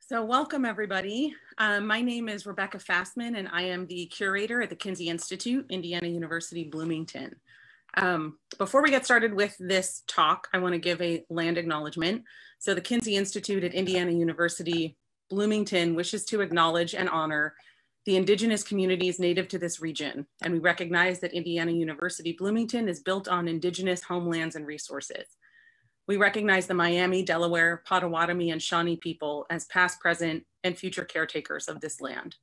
So welcome everybody. My name is Rebecca Fasman and I am the curator at the Kinsey Institute, Indiana University, Bloomington. Before we get started with this talk, I want to give a land acknowledgement. So the Kinsey Institute at Indiana University, Bloomington wishes to acknowledge and honor the indigenous communities native to this region. And we recognize that Indiana University, Bloomington is built on indigenous homelands and resources. We recognize the Miami, Delaware, Potawatomi, and Shawnee people as past, present, and future caretakers of this land.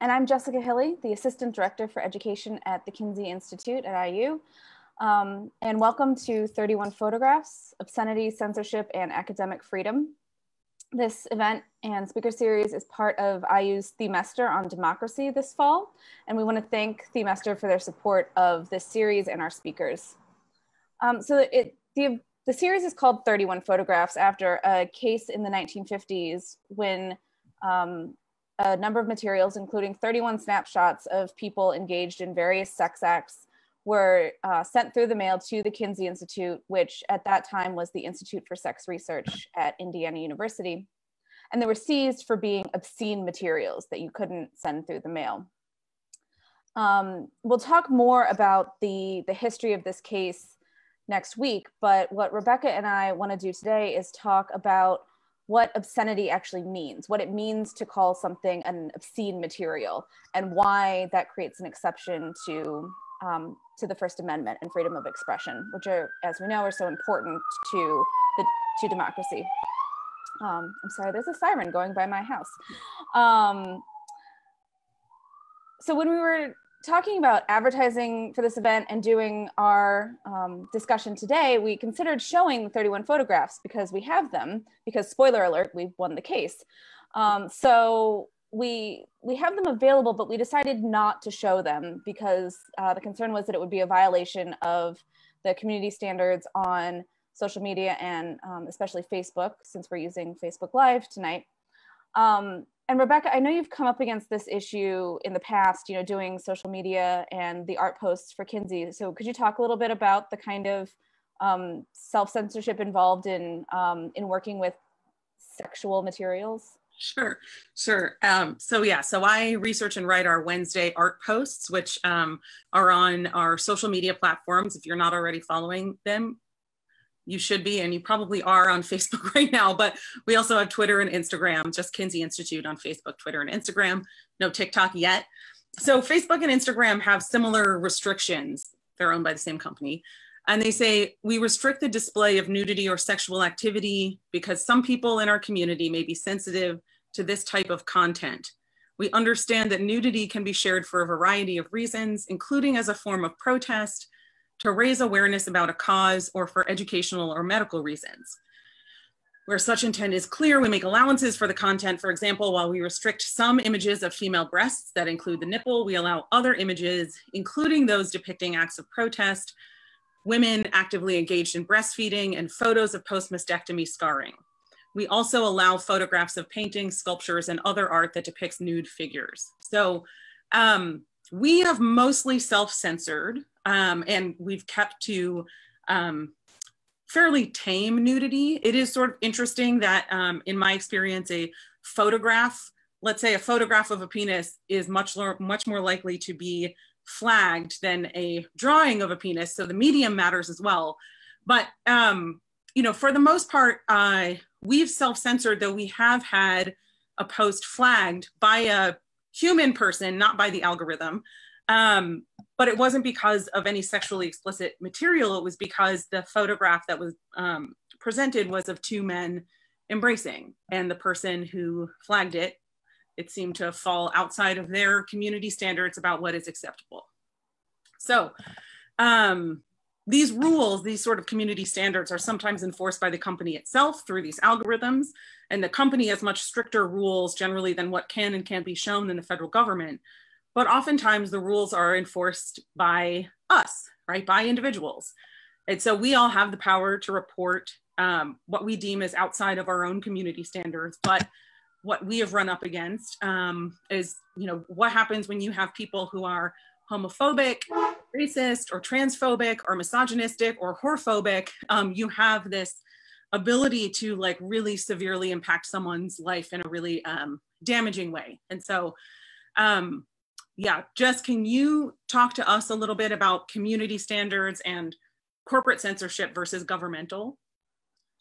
And I'm Jessica Hille, the Assistant Director for Education at the Kinsey Institute at IU. And welcome to 31 Photographs, Obscenity, Censorship, and Academic Freedom. This event and speaker series is part of IU's Themester on Democracy this fall. And we want to thank Themester for their support of this series and our speakers. The series is called 31 Photographs after a case in the 1950s when a number of materials, including 31 snapshots of people engaged in various sex acts, were sent through the mail to the Kinsey Institute, which at that time was the Institute for Sex Research at Indiana University. And they were seized for being obscene materials that you couldn't send through the mail. We'll talk more about the history of this case next week, but what Rebecca and I want to do today is talk about what obscenity actually means, what it means to call something an obscene material, and why that creates an exception to the First Amendment and freedom of expression, which are, as we know, are so important to democracy. I'm sorry, there's a siren going by my house. So when we were talking about advertising for this event and doing our discussion today, we considered showing the 31 photographs because we have them, because spoiler alert, we've won the case. So we have them available, but we decided not to show them because the concern was that it would be a violation of the community standards on social media and especially Facebook, since we're using Facebook Live tonight. And Rebecca, I know you've come up against this issue in the past, you know, doing social media and the art posts for Kinsey. So could you talk a little bit about the kind of self-censorship involved in working with sexual materials? Sure. So I research and write our Wednesday art posts, which are on our social media platforms. If you're not already following them, you should be, and you probably are on Facebook right now, but we also have Twitter and Instagram, just Kinsey Institute on Facebook, Twitter, and Instagram, no TikTok yet. So Facebook and Instagram have similar restrictions. They're owned by the same company. And they say, we restrict the display of nudity or sexual activity because some people in our community may be sensitive to this type of content. We understand that nudity can be shared for a variety of reasons, including as a form of protest, to raise awareness about a cause, or for educational or medical reasons. Where such intent is clear, we make allowances for the content. For example, while we restrict some images of female breasts that include the nipple, we allow other images, including those depicting acts of protest, women actively engaged in breastfeeding, and photos of post-mastectomy scarring. We also allow photographs of paintings, sculptures, and other art that depicts nude figures. So we have mostly self-censored, and we've kept to fairly tame nudity. It is sort of interesting that in my experience, a photograph, let's say a photograph of a penis is much more likely to be flagged than a drawing of a penis. So the medium matters as well. But you know, for the most part, we've self-censored, though we have had a post flagged by a human person, not by the algorithm. But it wasn't because of any sexually explicit material. It was because the photograph that was presented was of two men embracing, and the person who flagged it, it seemed to fall outside of their community standards about what is acceptable. So these rules, these sort of community standards, are sometimes enforced by the company itself through these algorithms, and the company has much stricter rules generally than what can and can't be shown in the federal government. But oftentimes the rules are enforced by us, right, by individuals. And so we all have the power to report what we deem as outside of our own community standards. But what we have run up against is, you know, what happens when you have people who are homophobic, racist, or transphobic, or misogynistic, or whorephobic. You have this ability to like really severely impact someone's life in a really damaging way. And so, yeah, Jess, can you talk to us a little bit about community standards and corporate censorship versus governmental?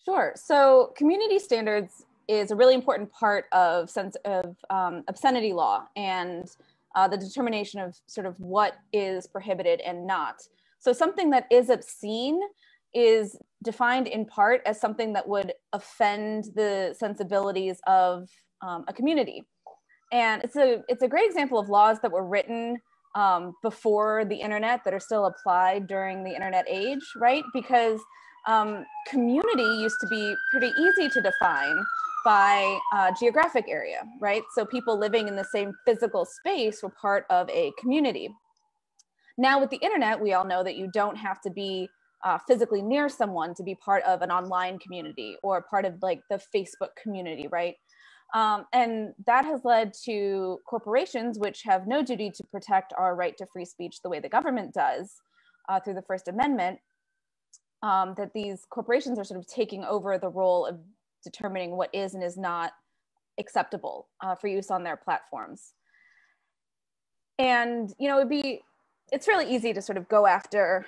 Sure. So community standards is a really important part of obscenity law and the determination of sort of what is prohibited and not. So something that is obscene is defined in part as something that would offend the sensibilities of a community. And it's a great example of laws that were written before the internet that are still applied during the internet age, right? Because community used to be pretty easy to define by geographic area, right? So people living in the same physical space were part of a community. Now with the internet, we all know that you don't have to be physically near someone to be part of an online community or part of like the Facebook community, right? And that has led to corporations which have no duty to protect our right to free speech the way the government does through the First Amendment, that these corporations are sort of taking over the role of determining what is and is not acceptable for use on their platforms. And, you know, it's really easy to sort of go after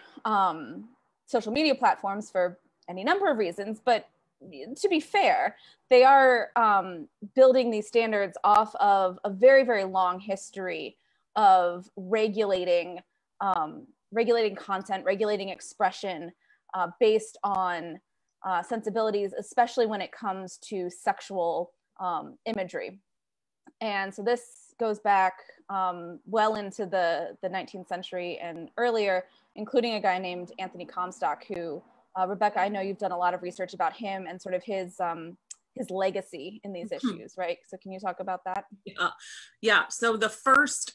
social media platforms for any number of reasons, but to be fair, they are building these standards off of a very, very long history of regulating content, regulating expression based on sensibilities, especially when it comes to sexual imagery. And so this goes back well into the 19th century and earlier, including a guy named Anthony Comstock, who, Rebecca, I know you've done a lot of research about him and sort of his legacy in these issues, right? So can you talk about that? Yeah. So the first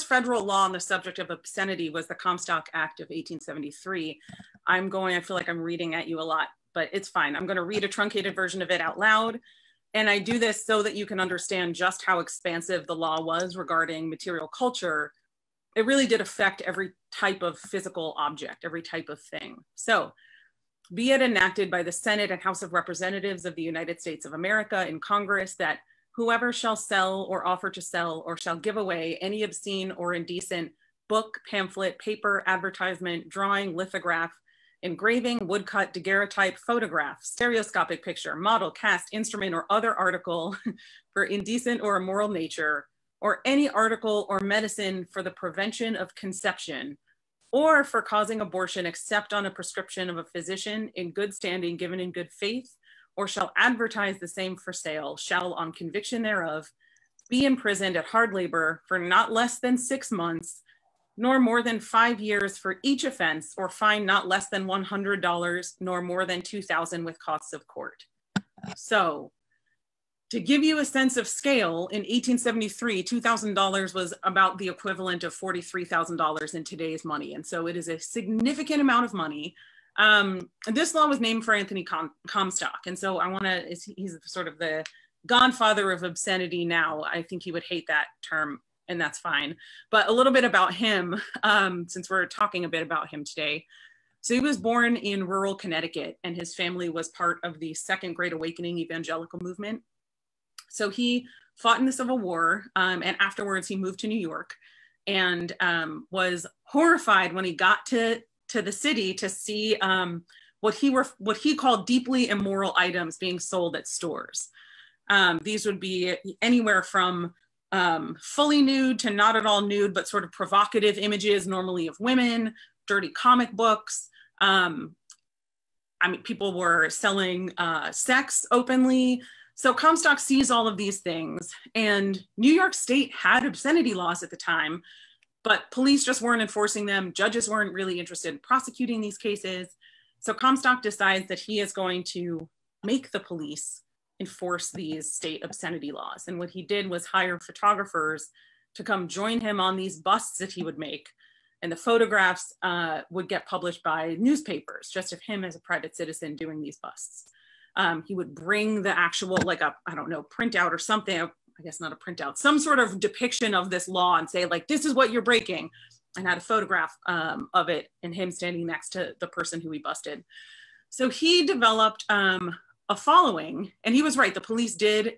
federal law on the subject of obscenity was the Comstock Act of 1873. I feel like I'm reading at you a lot, but it's fine. I'm going to read a truncated version of it out loud. And I do this so that you can understand just how expansive the law was regarding material culture. It really did affect every type of physical object, every type of thing. So, be it enacted by the Senate and House of Representatives of the United States of America in Congress that whoever shall sell or offer to sell or shall give away any obscene or indecent book, pamphlet, paper, advertisement, drawing, lithograph, engraving, woodcut, daguerreotype, photograph, stereoscopic picture, model, cast, instrument, or other article for indecent or immoral nature, or any article or medicine for the prevention of conception, or for causing abortion except on a prescription of a physician in good standing given in good faith, or shall advertise the same for sale, shall on conviction thereof be imprisoned at hard labor for not less than 6 months, nor more than 5 years for each offense, or fine not less than $100, nor more than $2,000 with costs of court. So, to give you a sense of scale, in 1873, $2,000 was about the equivalent of $43,000 in today's money. And so it is a significant amount of money. This law was named for Anthony Comstock. And so he's sort of the godfather of obscenity now. I think he would hate that term, and that's fine. But a little bit about him, since we're talking a bit about him today. So he was born in rural Connecticut, and his family was part of the Second Great Awakening evangelical movement. So he fought in the Civil War, and afterwards he moved to New York, and was horrified when he got to the city to see what he called deeply immoral items being sold at stores. These would be anywhere from fully nude to not at all nude, but sort of provocative images, normally of women, dirty comic books. People were selling sex openly. So Comstock sees all of these things, and New York State had obscenity laws at the time, but police just weren't enforcing them. Judges weren't really interested in prosecuting these cases. So Comstock decides that he is going to make the police enforce these state obscenity laws. And what he did was hire photographers to come join him on these busts that he would make. And the photographs would get published by newspapers, just of him as a private citizen doing these busts. He would bring the actual, like printout or something, I guess not a printout, some sort of depiction of this law and say, like, this is what you're breaking, and had a photograph of it and him standing next to the person who he busted. So he developed a following, and he was right. The police did,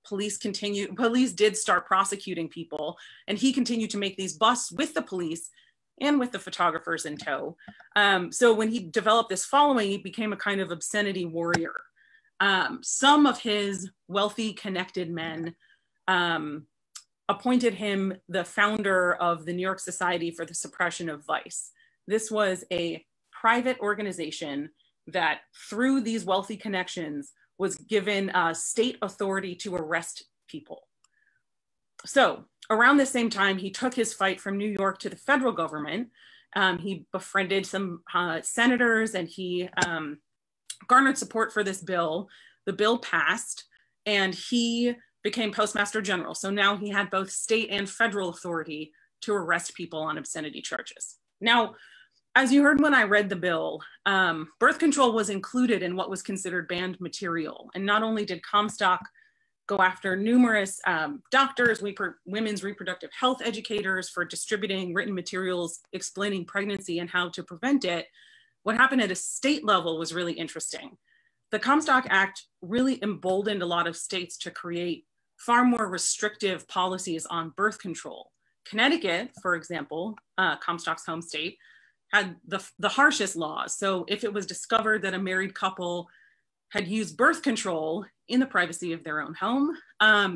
police did start prosecuting people, and he continued to make these busts with the police and with the photographers in tow. So when he developed this following, he became a kind of obscenity warrior. Some of his wealthy, connected men appointed him the founder of the New York Society for the Suppression of Vice. This was a private organization that, through these wealthy connections, was given state authority to arrest people. So around the same time, he took his fight from New York to the federal government. He befriended some senators, and he garnered support for this bill. The bill passed, and he became Postmaster General. So now he had both state and federal authority to arrest people on obscenity charges. Now, as you heard when I read the bill, birth control was included in what was considered banned material. And not only did Comstock go after numerous doctors, women's reproductive health educators for distributing written materials explaining pregnancy and how to prevent it, what happened at a state level was really interesting. The Comstock Act really emboldened a lot of states to create far more restrictive policies on birth control. Connecticut, for example, Comstock's home state, had the harshest laws. So if it was discovered that a married couple had used birth control in the privacy of their own home,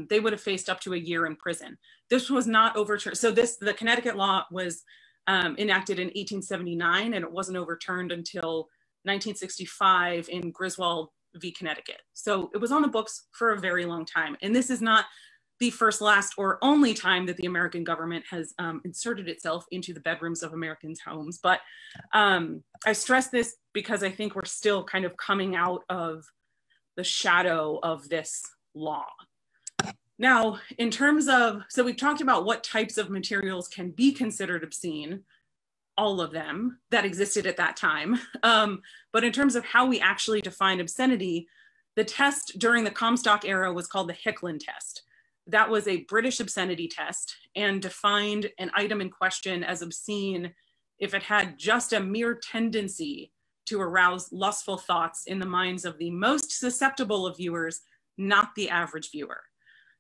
they would have faced up to a year in prison. This was not overturned. So the Connecticut law was enacted in 1879, and it wasn't overturned until 1965 in Griswold v. Connecticut. So it was on the books for a very long time. And this is not the first, last, or only time that the American government has inserted itself into the bedrooms of Americans' homes. But I stress this because I think we're still kind of coming out of the shadow of this law. Now, in terms of, so we've talked about what types of materials can be considered obscene, all of them that existed at that time. But in terms of how we actually define obscenity, the test during the Comstock era was called the Hille test. That was a British obscenity test and defined an item in question as obscene if it had just a mere tendency to arouse lustful thoughts in the minds of the most susceptible of viewers, not the average viewer.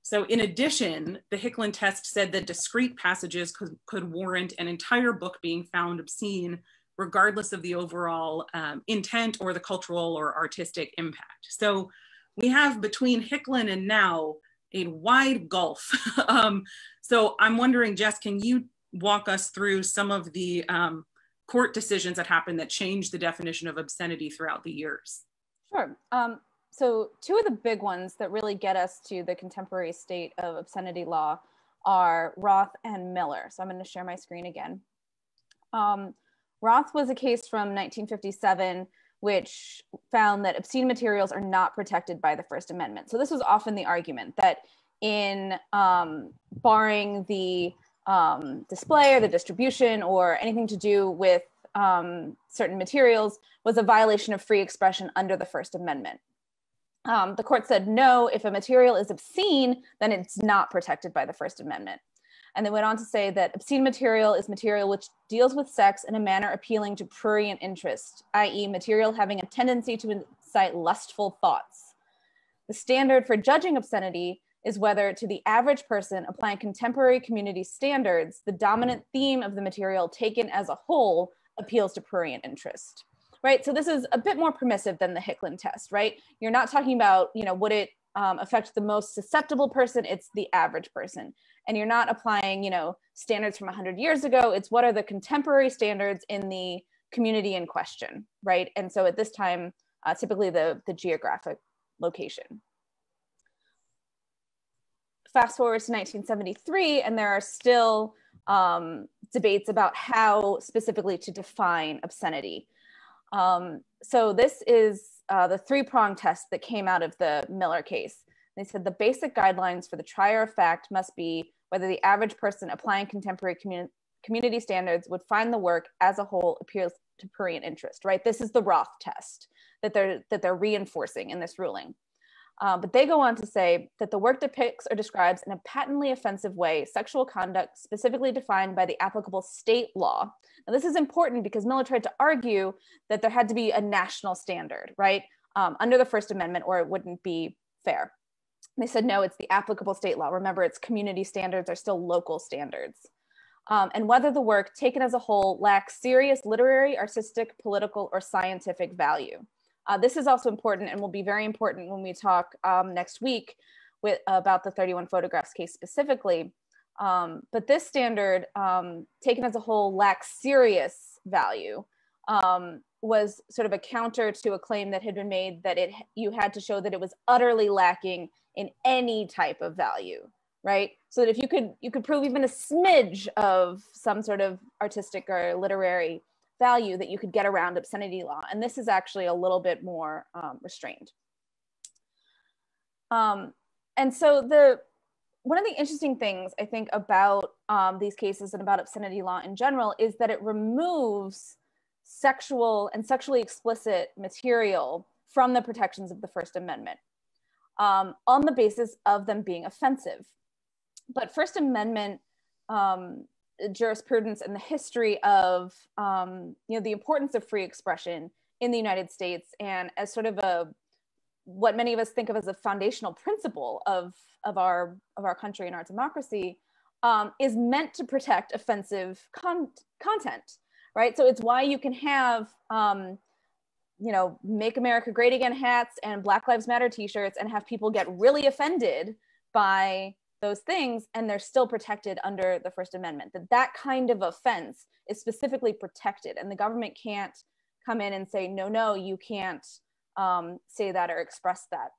So in addition, the Hille test said that discrete passages could warrant an entire book being found obscene, regardless of the overall intent or the cultural or artistic impact. So we have between Hille and now a wide gulf. So I'm wondering, Jess, can you walk us through some of the court decisions that happened that changed the definition of obscenity throughout the years? Sure. So two of the big ones that really get us to the contemporary state of obscenity law are Roth and Miller. So I'm going to share my screen again. Roth was a case from 1957, which found that obscene materials are not protected by the First Amendment. So this was often the argument that in barring the display or the distribution or anything to do with certain materials was a violation of free expression under the First Amendment. The court said, no, if a material is obscene, then it's not protected by the First Amendment. And they went on to say that obscene material is material which deals with sex in a manner appealing to prurient interest, i.e. material having a tendency to incite lustful thoughts. The standard for judging obscenity is whether, to the average person applying contemporary community standards, the dominant theme of the material taken as a whole appeals to prurient interest. Right, so this is a bit more permissive than the Hille test, right? You're not talking about, would it affect the most susceptible person? It's the average person. And you're not applying, standards from 100 years ago. It's what are the contemporary standards in the community in question, right? And so at this time, typically the geographic location. Fast forward to 1973, and there are still debates about how specifically to define obscenity. So this is the three-pronged test that came out of the Miller case. They said the basic guidelines for the trier of fact must be whether the average person applying contemporary community standards would find the work as a whole appeals to prurient interest, right? This is the Roth test that they're reinforcing in this ruling. But they go on to say that the work depicts or describes in a patently offensive way sexual conduct specifically defined by the applicable state law. Now, this is important because Miller tried to argue that there had to be a national standard, right, under the First Amendment, or it wouldn't be fair. They said, no, it's the applicable state law. Remember, it's community standards are still local standards. And whether the work taken as a whole lacks serious literary, artistic, political, or scientific value. This is also important and will be very important when we talk next week about the 31 photographs case specifically. But this standard, taken as a whole, lacks serious value, was sort of a counter to a claim that had been made that you had to show that it was utterly lacking in any type of value, right? So that if you could prove even a smidge of some sort of artistic or literary value, that you could get around obscenity law. And this is actually a little bit more restrained. And so one of the interesting things I think about these cases and about obscenity law in general is that it removes sexual and sexually explicit material from the protections of the First Amendment on the basis of them being offensive. But First Amendment jurisprudence and the history of the importance of free expression in the United States, and as sort of what many of us think of as a foundational principle of our country and our democracy, is meant to protect offensive content, right? So it's why you can have Make America Great Again hats and Black Lives Matter t-shirts and have people get really offended by those things, and they're still protected under the First Amendment. That kind of offense is specifically protected, and the government can't come in and say, no, you can't say that or express that.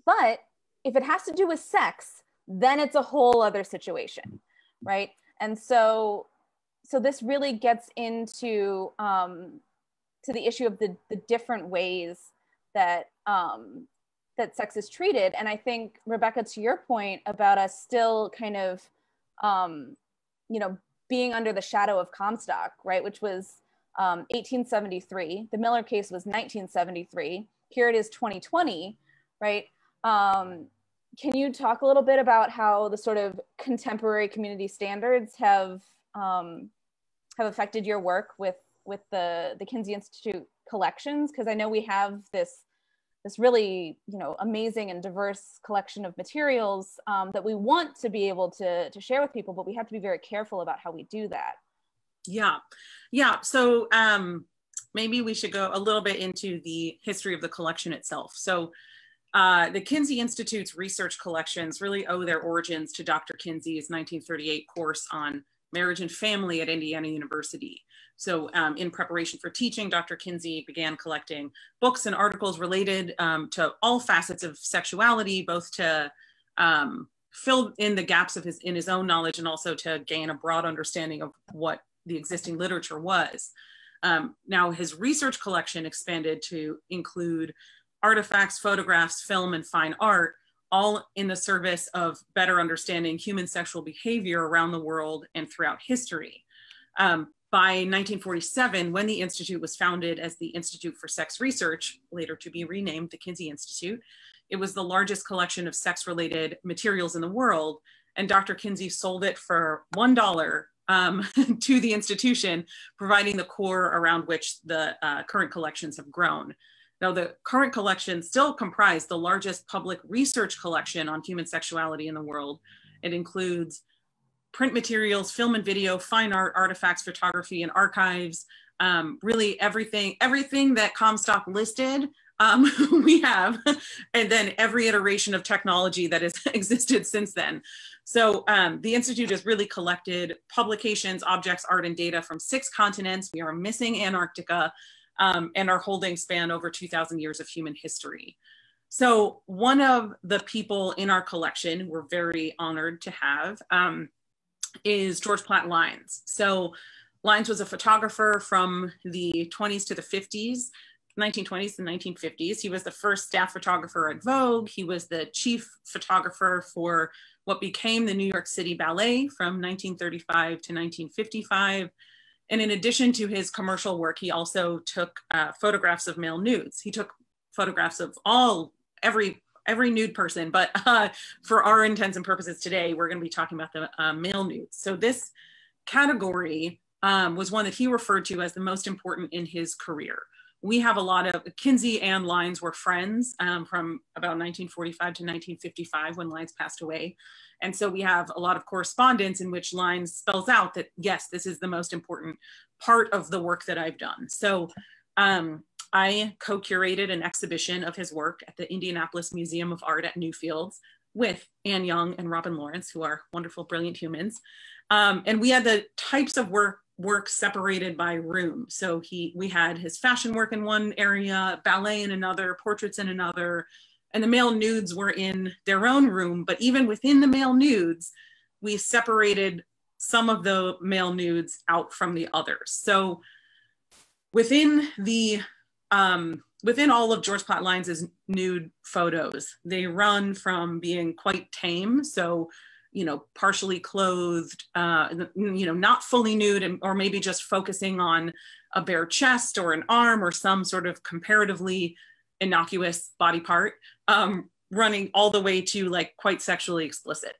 But if it has to do with sex, then it's a whole other situation, right? And so this really gets into to the issue of the different ways that that sex is treated. And I think, Rebecca, to your point about us still kind of, being under the shadow of Comstock, right, which was 1873. The Miller case was 1973. Here it is 2020, right? Can you talk a little bit about how the sort of contemporary community standards have affected your work with the Kinsey Institute collections? Because I know we have this really, amazing and diverse collection of materials that we want to be able to share with people, but we have to be very careful about how we do that. Yeah. So maybe we should go a little bit into the history of the collection itself. So the Kinsey Institute's research collections really owe their origins to Dr. Kinsey's 1938 course on marriage and family at Indiana University. So in preparation for teaching, Dr. Kinsey began collecting books and articles related to all facets of sexuality, both to fill in the gaps of his own knowledge and also to gain a broad understanding of what the existing literature was. Now his research collection expanded to include artifacts, photographs, film, and fine art, all in the service of better understanding human sexual behavior around the world and throughout history. By 1947, when the Institute was founded as the Institute for Sex Research, later to be renamed the Kinsey Institute, it was the largest collection of sex-related materials in the world, and Dr. Kinsey sold it for $1 to the institution, providing the core around which the current collections have grown. Now, the current collection still comprise the largest public research collection on human sexuality in the world. It includes print materials, film and video, fine art, artifacts, photography, and archives. Really everything that Comstock listed, we have, and then every iteration of technology that has existed since then. So the Institute has really collected publications, objects, art, and data from 6 continents. We are missing Antarctica, and our holdings span over 2,000 years of human history. So one of the people in our collection we're very honored to have is George Platt Lynes. So Lynes was a photographer from the 1920s to the 1950s. He was the first staff photographer at Vogue. He was the chief photographer for what became the New York City Ballet from 1935 to 1955. And in addition to his commercial work, he also took photographs of male nudes. He took photographs of all every nude person, but for our intents and purposes today, we're going to be talking about the male nudes. So this category was one that he referred to as the most important in his career. We have a lot of, Kinsey and Lyons were friends from about 1945 to 1955 when Lyons passed away. And so we have a lot of correspondence in which Lyons spells out that, yes, this is the most important part of the work that I've done. So I co-curated an exhibition of his work at the Indianapolis Museum of Art at Newfields with Anne Young and Robin Lawrence, who are wonderful, brilliant humans. And we had the types of work separated by room. So we had his fashion work in one area, ballet in another, portraits in another, and the male nudes were in their own room. But even within the male nudes, we separated some of the male nudes out from the others. So within all of George Platt Lyons' nude photos, they run from being quite tame, so partially clothed, not fully nude, or maybe just focusing on a bare chest or an arm or some sort of comparatively innocuous body part, running all the way to like quite sexually explicit.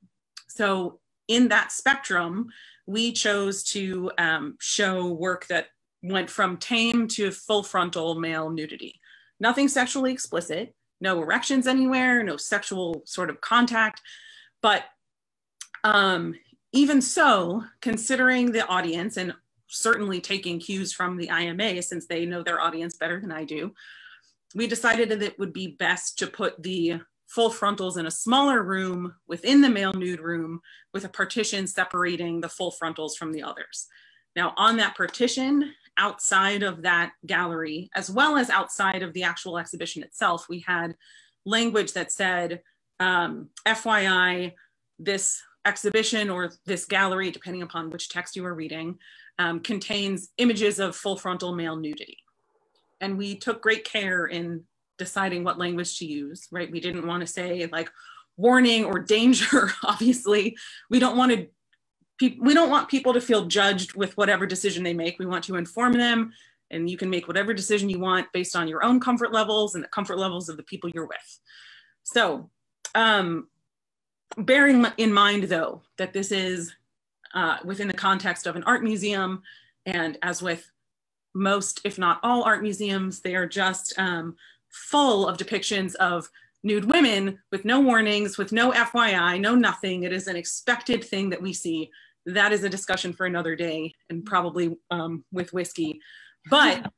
So in that spectrum, we chose to show work that went from tame to full frontal male nudity. Nothing sexually explicit, no erections anywhere, no sexual sort of contact, but even so, considering the audience and certainly taking cues from the IMA since they know their audience better than I do, we decided that it would be best to put the full frontals in a smaller room within the male nude room with a partition separating the full frontals from the others. Now on that partition, outside of that gallery, as well as outside of the actual exhibition itself, we had language that said, FYI, this exhibition or this gallery, depending upon which text you are reading, contains images of full frontal male nudity. And we took great care in deciding what language to use, right? We didn't want to say like warning or danger, obviously. We don't want people to feel judged with whatever decision they make. We want to inform them, and you can make whatever decision you want based on your own comfort levels and the comfort levels of the people you're with. So, bearing in mind, though, that this is within the context of an art museum, and as with most, if not all art museums, they are just full of depictions of nude women with no warnings, with no FYI, no nothing. It is an expected thing that we see. That is a discussion for another day and probably with whiskey. But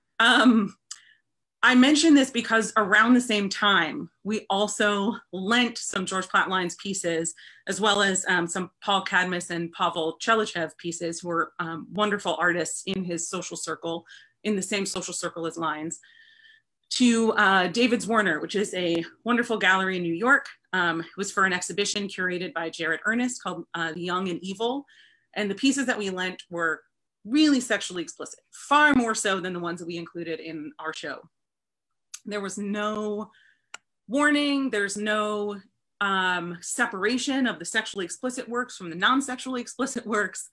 I mention this because around the same time, we also lent some George Platt Lyons pieces, as well as some Paul Cadmus and Pavel Chelichev pieces, who were wonderful artists in his social circle, in the same social circle as Lyons, to David's Warner, which is a wonderful gallery in New York. It was for an exhibition curated by Jared Ernest called The Young and Evil. And the pieces that we lent were really sexually explicit, far more so than the ones that we included in our show. There was no warning, there's no separation of the sexually explicit works from the non-sexually explicit works.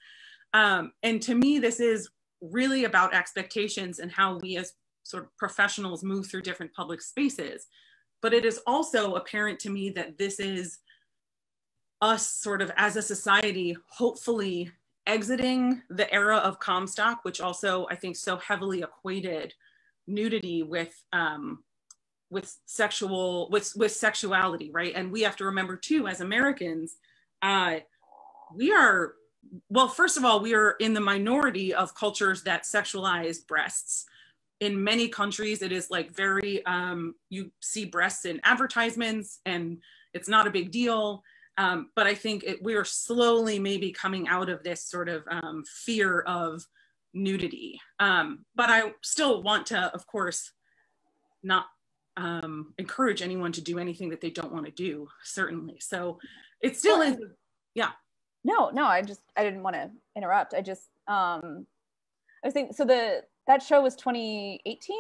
And to me, this is really about expectations and how we as sort of professionals move through different public spaces. But it is also apparent to me that this is us sort of as a society, hopefully exiting the era of Comstock, which also I think so heavily equated nudity with sexuality, right? And we have to remember too, as Americans, we are, well, first of all, we are in the minority of cultures that sexualize breasts. In many countries, it is like very, you see breasts in advertisements and it's not a big deal. But I think we are slowly maybe coming out of this sort of fear of nudity. But I still want to, of course, not encourage anyone to do anything that they don't want to do, certainly. So it still is, yeah. No, I didn't want to interrupt. I was thinking, so that show was 2018?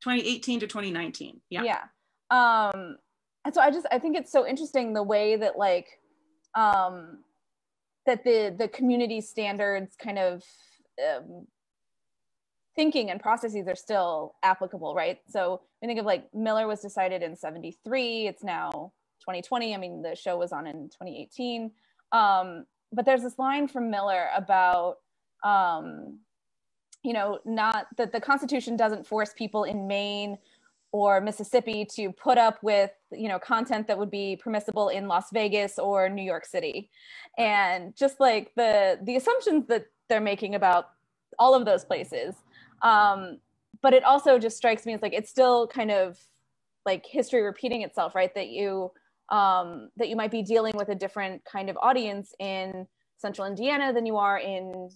2018 to 2019, yeah. Yeah. And so I think it's so interesting the way that like, that the community standards kind of thinking and processes are still applicable, right? So I think of like Miller was decided in 73, it's now 2020. I mean, the show was on in 2018. But there's this line from Miller about, you know, not that the Constitution doesn't force people in Maine or Mississippi to put up with, you know, content that would be permissible in Las Vegas or New York City. And just like the assumptions that they're making about all of those places. But it also just strikes me as like, it's still kind of like history repeating itself, right? That you might be dealing with a different kind of audience in central Indiana than you are in,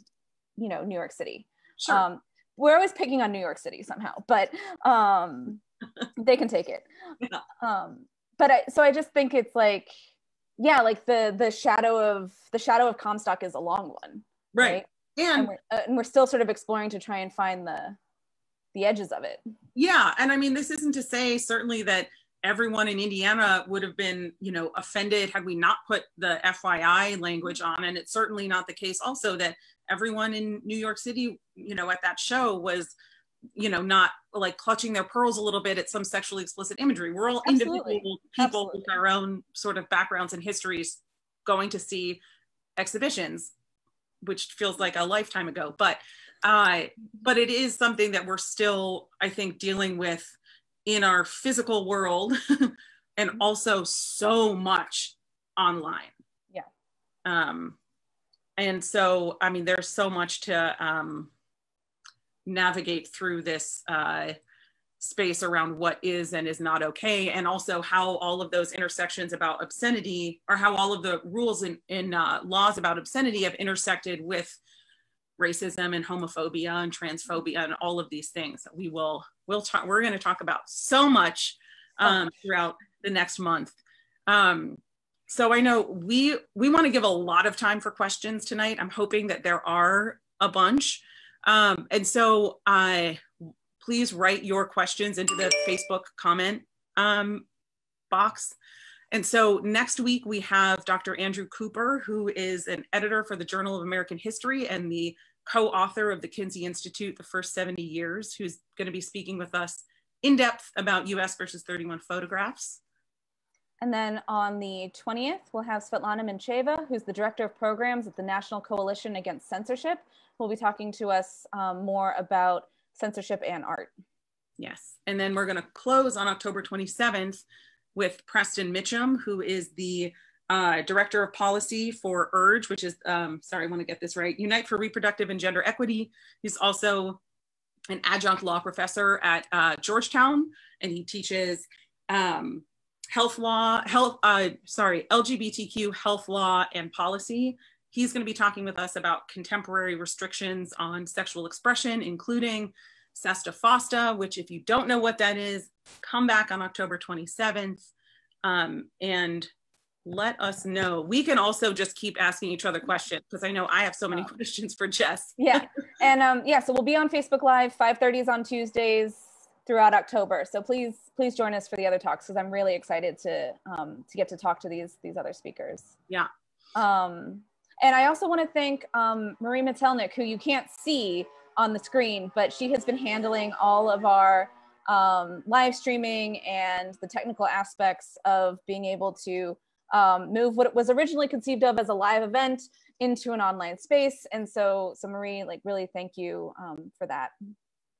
you know, New York City. Sure. We're always picking on New York City somehow, but they can take it. Yeah. So I just think it's like, yeah, like the shadow of Comstock is a long one, right? And we're still sort of exploring to try and find the edges of it. Yeah, and I mean, this isn't to say certainly that everyone in Indiana would have been, you know, offended had we not put the FYI language on, and it's certainly not the case also that everyone in New York City, you know, at that show was, you know, not like clutching their pearls a little bit at some sexually explicit imagery. We're all individual people with our own sort of backgrounds and histories going to see exhibitions, which feels like a lifetime ago. But it is something that we're still, I think, dealing with in our physical world and also so much online. Yeah. And so, I mean, there's so much to navigate through this space around what is and is not okay, and also how all of those intersections about obscenity, or how all of the rules in laws about obscenity have intersected with racism and homophobia and transphobia and all of these things that we're going to talk about so much throughout the next month. So I know we want to give a lot of time for questions tonight. I'm hoping that there are a bunch. And so please write your questions into the Facebook comment box. And so next week we have Dr. Andrew Cooper, who is an editor for the Journal of American History and the co-author of the Kinsey Institute, The First 70 Years, who's going to be speaking with us in depth about US versus 31 photographs. And then on the 20th, we'll have Svetlana Mincheva, who's the director of programs at the National Coalition Against Censorship, who will be talking to us more about censorship and art. Yes, and then we're going to close on October 27th with Preston Mitchum, who is the director of policy for URGE, which is, sorry, I want to get this right, Unite for Reproductive and Gender Equity. He's also an adjunct law professor at Georgetown, and he teaches LGBTQ health law and policy. He's going to be talking with us about contemporary restrictions on sexual expression, including SESTA FOSTA, which if you don't know what that is, come back on October 27th and let us know. We can also just keep asking each other questions, because I know I have so many questions for Jess. Yeah, and yeah, so we'll be on Facebook Live, 5:30 on Tuesdays throughout October. So please join us for the other talks, because I'm really excited to get to talk to these other speakers. Yeah. And I also want to thank Marie Metelnik, who you can't see on the screen, but she has been handling all of our live streaming and the technical aspects of being able to move what was originally conceived of as a live event into an online space. And so Marie, like, really thank you for that.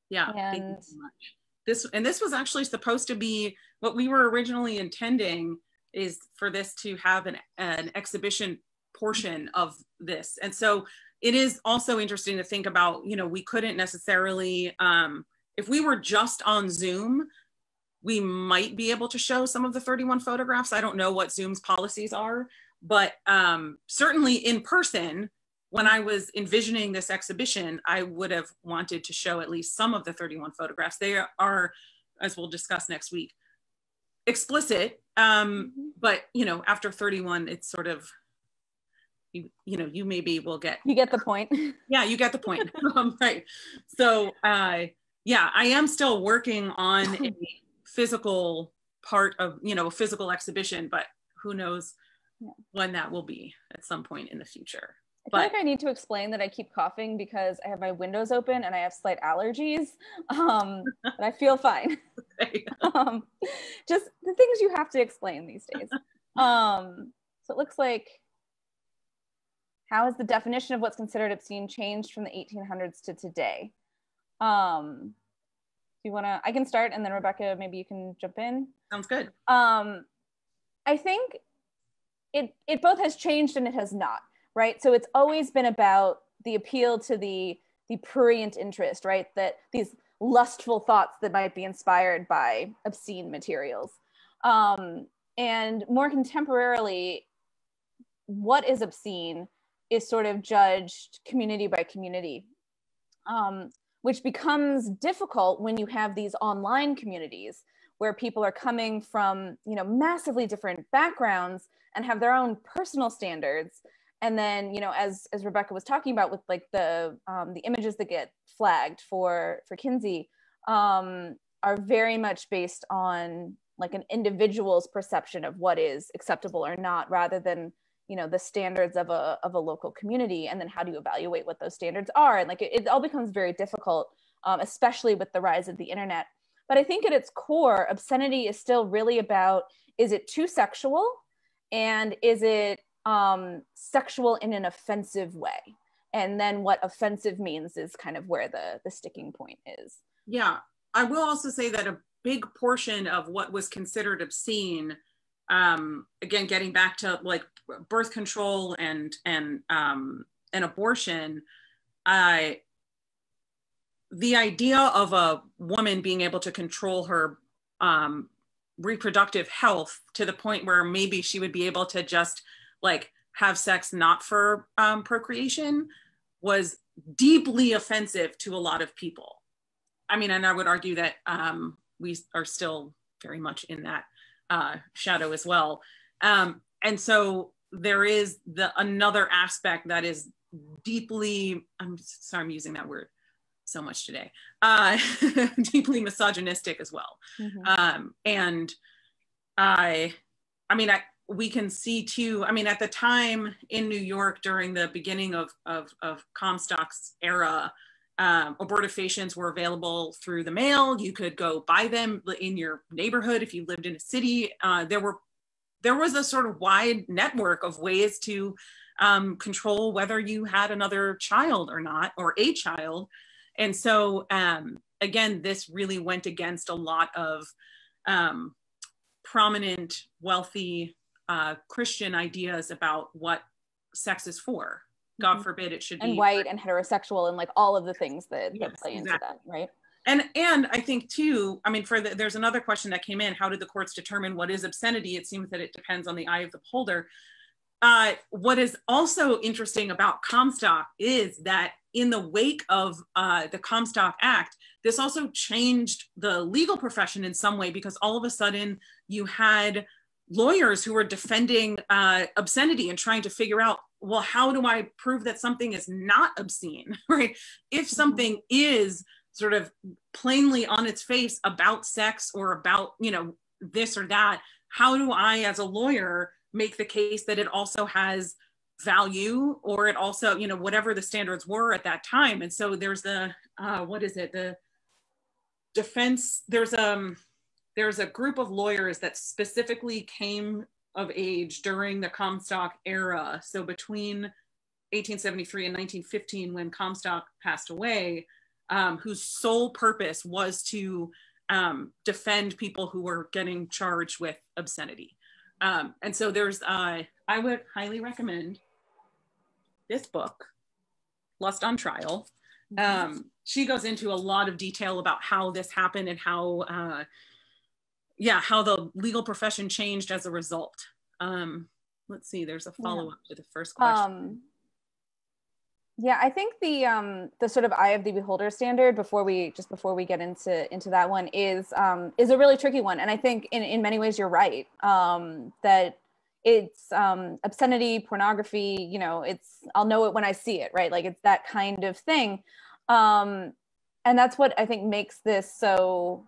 Yeah, thank you so much. This was actually supposed to be what we were originally intending, is for this to have an exhibition portion of this. And so it is also interesting to think about, you know, we couldn't necessarily, if we were just on Zoom, we might be able to show some of the 31 photographs. I don't know what Zoom's policies are, but certainly in person, when I was envisioning this exhibition, I would have wanted to show at least some of the 31 photographs. They are, as we'll discuss next week, explicit, but, you know, after 31, it's sort of, you know, you maybe will get. You get the point. Yeah, you get the point. Right. So, yeah, I am still working on a physical part of, you know, a physical exhibition, but who knows when that will be at some point in the future. I feel like I need to explain that I keep coughing because I have my windows open and I have slight allergies, but I feel fine. Just the things you have to explain these days. So it looks like, how has the definition of what's considered obscene changed from the 1800s to today? Do you want to, I can start and then Rebecca, maybe you can jump in. Sounds good. I think it both has changed and it has not, right? So it's always been about the appeal to the prurient interest, right? That these lustful thoughts that might be inspired by obscene materials. And more contemporarily, what is obscene is sort of judged community by community, which becomes difficult when you have these online communities where people are coming from, you know, massively different backgrounds and have their own personal standards. And then, you know, as Rebecca was talking about with like the images that get flagged for Kinsey are very much based on like an individual's perception of what is acceptable or not, rather than, you know, the standards of a local community. And then how do you evaluate what those standards are? And like it all becomes very difficult, especially with the rise of the internet. But I think at its core, obscenity is still really about, is it too sexual? And is it sexual in an offensive way? And then what offensive means is kind of where the sticking point is. Yeah, I will also say that a big portion of what was considered obscene, again, getting back to like birth control and abortion, the idea of a woman being able to control her reproductive health to the point where maybe she would be able to just like have sex not for procreation was deeply offensive to a lot of people. I mean, and I would argue that we are still very much in that shadow as well. And so there is another aspect that is deeply, I'm sorry, I'm using that word so much today, deeply misogynistic as well. Mm-hmm. And we can see too, I mean, at the time in New York during the beginning of Comstock's era, abortifacients were available through the mail. You could go buy them in your neighborhood if you lived in a city. There was a sort of wide network of ways to control whether you had another child or not, or a child. And so, again, this really went against a lot of prominent, wealthy Christian ideas about what sex is for. God forbid it should be. And white and heterosexual and like all of the things that play into that, right? And I think too, I mean, there's another question that came in, how did the courts determine what is obscenity? It seems that it depends on the eye of the beholder. What is also interesting about Comstock is that in the wake of the Comstock Act, this also changed the legal profession in some way, because all of a sudden you had lawyers who were defending obscenity and trying to figure out, well, how do I prove that something is not obscene, right? If something is sort of plainly on its face about sex or about, you know, this or that, how do I, as a lawyer, make the case that it also has value, or it also, you know, whatever the standards were at that time? And so there's the, the defense, there's a group of lawyers that specifically came of age during the Comstock era. So between 1873 and 1915, when Comstock passed away, whose sole purpose was to defend people who were getting charged with obscenity. And so there's, I would highly recommend this book, Lust on Trial. She goes into a lot of detail about how this happened and how, how the legal profession changed as a result. Let's see, there's a follow-up to the first question. Yeah, I think the sort of eye of the beholder standard before we get into that one is a really tricky one. And I think in many ways you're right, that it's obscenity, pornography, you know, I'll know it when I see it, right? Like it's that kind of thing. And that's what I think makes this so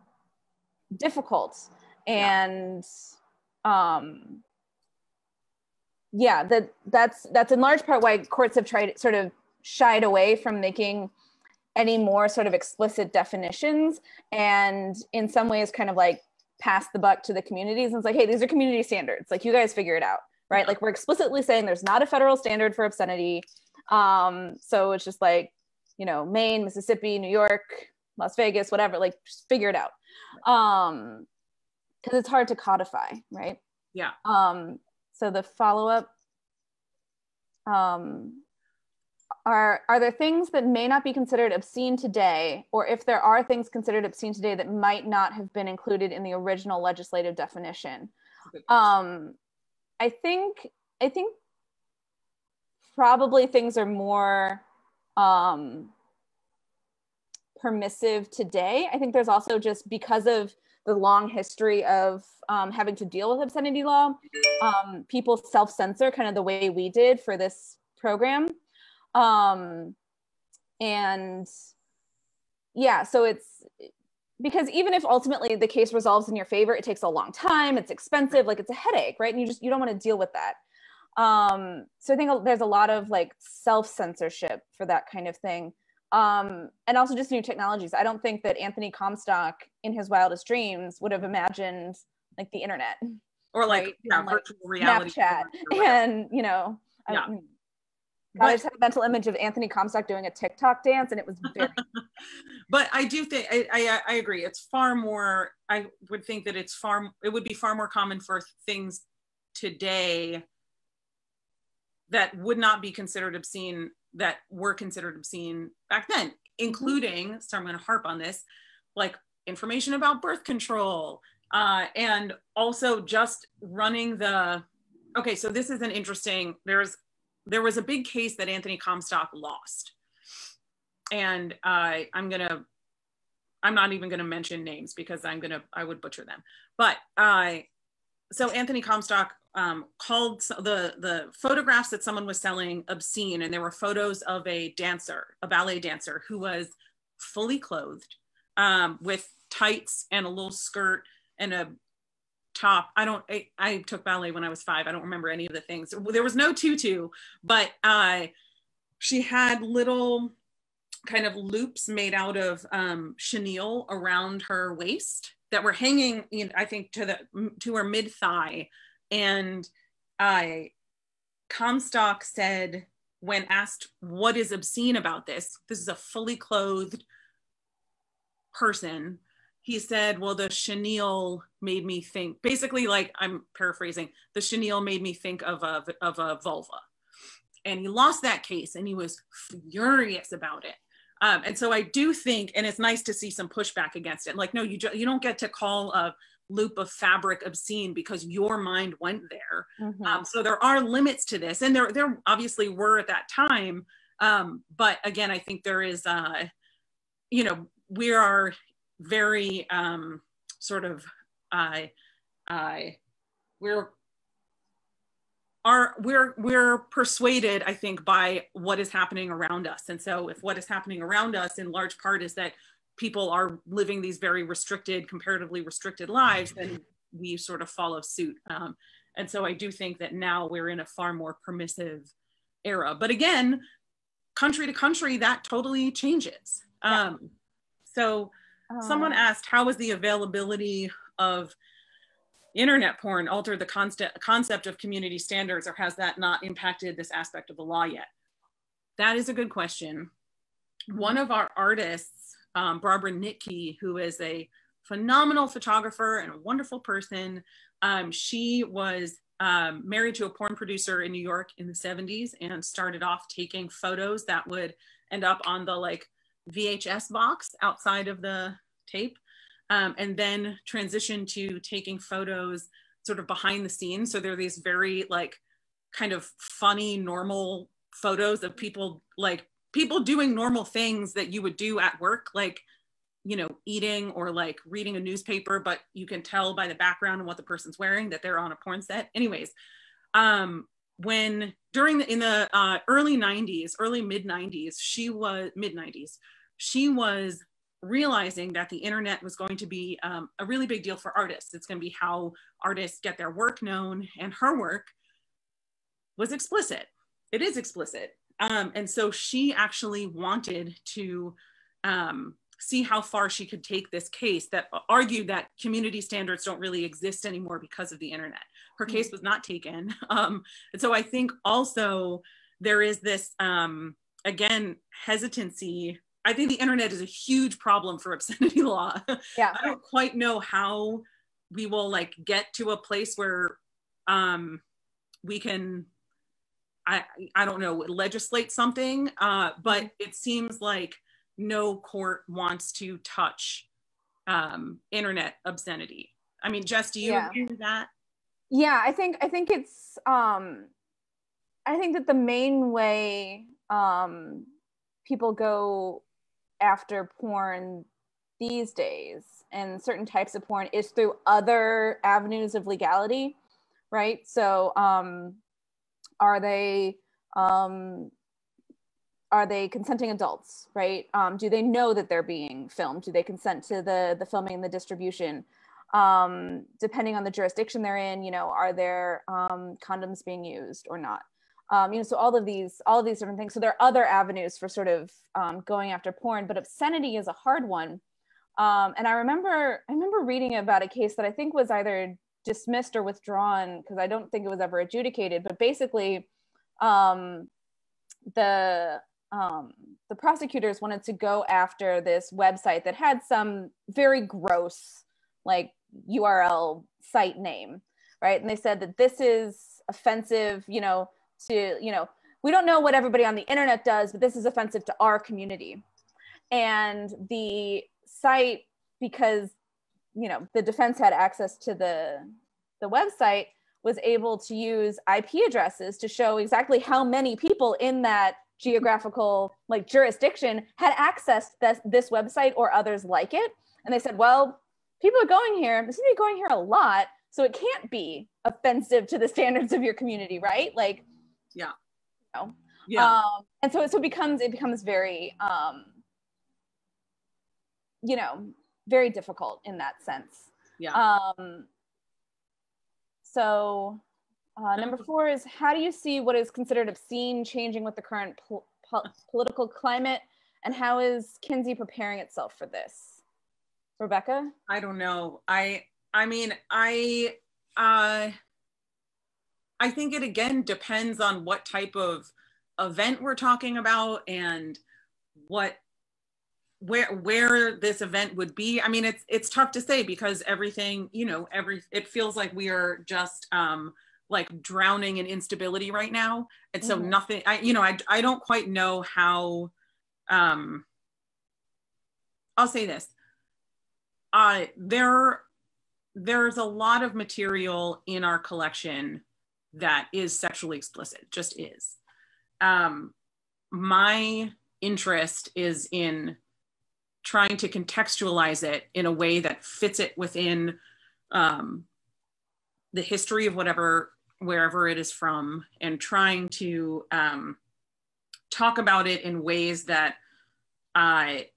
difficult. And yeah, that's in large part why courts have tried sort of shied away from making any more sort of explicit definitions, and in some ways kind of like pass the buck to the communities. And it's like, hey, these are community standards. Like, you guys figure it out, right? Yeah. Like, we're explicitly saying there's not a federal standard for obscenity. So it's just like, you know, Maine, Mississippi, New York, Las Vegas, whatever, like, just figure it out. Because it's hard to codify, right? Yeah. So the follow-up, are there things that may not be considered obscene today, or if there are things considered obscene today that might not have been included in the original legislative definition? I think probably things are more permissive today. I think there's also, just because of the long history of having to deal with obscenity law, people self-censor kind of the way we did for this program. And yeah, so it's because even if ultimately the case resolves in your favor, it takes a long time, it's expensive, like, it's a headache, right? And you don't want to deal with that. So I think there's a lot of like self-censorship for that kind of thing. And also just new technologies. I don't think that Anthony Comstock in his wildest dreams would have imagined like the internet, or like, right? yeah, and, like, virtual reality, Snapchat, and, you know, yeah. I just had a mental image of Anthony Comstock doing a TikTok dance, and it was very. But I do think I agree. It's far more. I would think that it would be far more common for things today that would not be considered obscene, that were considered obscene back then, including, so I'm going to harp on this, like information about birth control, and also just running the. Okay, so this is an interesting. There was a big case that Anthony Comstock lost. And I'm not even gonna mention names because I would butcher them. But so Anthony Comstock called the photographs that someone was selling obscene, and there were photos of a ballet dancer who was fully clothed with tights and a little skirt and a top. I took ballet when I was 5. I don't remember any of the things. There was no tutu, but she had little kind of loops made out of chenille around her waist that were hanging in, I think, to her mid thigh. And Comstock said, when asked what is obscene about this is a fully clothed person. He said, well, the chenille made me think, basically, like, I'm paraphrasing, the chenille made me think of a vulva. And he lost that case, and he was furious about it. And so I do think, and it's nice to see some pushback against it. Like, no, you don't get to call a loop of fabric obscene because your mind went there. So there are limits to this. And there obviously were at that time. But again, I think there is, you know, we are very sort of we're persuaded, I think, by what is happening around us. And so if what is happening around us in large part is that people are living these very restricted, comparatively restricted lives, then we sort of follow suit. And so I do think that now we're in a far more permissive era. But again, country to country, that totally changes. So someone asked, how has the availability of internet porn altered the concept of community standards, or has that not impacted this aspect of the law yet? That is a good question. One of our artists, Barbara Nitke, who is a phenomenal photographer and a wonderful person, she was married to a porn producer in New York in the 70s and started off taking photos that would end up on the like VHS box outside of the tape, and then transitioned to taking photos sort of behind the scenes. So there are these very like kind of funny, normal photos of people doing normal things that you would do at work, like, you know, eating or like reading a newspaper, but you can tell by the background and what the person's wearing that they're on a porn set. Anyways, in the early mid 90s, she was realizing that the internet was going to be a really big deal for artists. It's going to be how artists get their work known, and her work was explicit. It is explicit. And so she actually wanted to see how far she could take this case that argued that community standards don't really exist anymore because of the internet. Her case was not taken. And so I think also there is this, again, hesitancy. I think the internet is a huge problem for obscenity law. Yeah. I don't quite know how we will like get to a place where we can, I don't know, legislate something, but it seems like no court wants to touch internet obscenity. I mean, Jess, do you agree with that? Yeah, I think it's I think that the main way people go after porn these days and certain types of porn is through other avenues of legality, right? So are they consenting adults, right? Do they know that they're being filmed? Do they consent to the filming and the distribution? Depending on the jurisdiction they're in, you know, are there condoms being used or not? You know, so all of these different things. So there are other avenues for sort of going after porn, but obscenity is a hard one. And I remember reading about a case that I think was either dismissed or withdrawn because I don't think it was ever adjudicated. But basically, the prosecutors wanted to go after this website that had some very gross, like, URL site name, right? And they said that this is offensive, you know, to, you know, we don't know what everybody on the internet does, but this is offensive to our community. And the site, because, you know, the defense had access to the website, was able to use IP addresses to show exactly how many people in that geographical like jurisdiction had accessed this website or others like it. And they said, well, people are going here, they seem to be going here a lot, so it can't be offensive to the standards of your community, right? Like, yeah, you know? Yeah. And so it becomes very you know, very difficult in that sense. Yeah. So number 4 is, how do you see what is considered obscene changing with the current political climate, and how is Kinsey preparing itself for this? Rebecca? I don't know. I mean, I think it again depends on what type of event we're talking about and where this event would be. I mean, it's tough to say because everything, you know, it feels like we are just like drowning in instability right now. And so nothing, I don't quite know how, I'll say this. There's a lot of material in our collection that is sexually explicit, just is. My interest is in trying to contextualize it in a way that fits it within the history of wherever it is from, and trying to talk about it in ways that I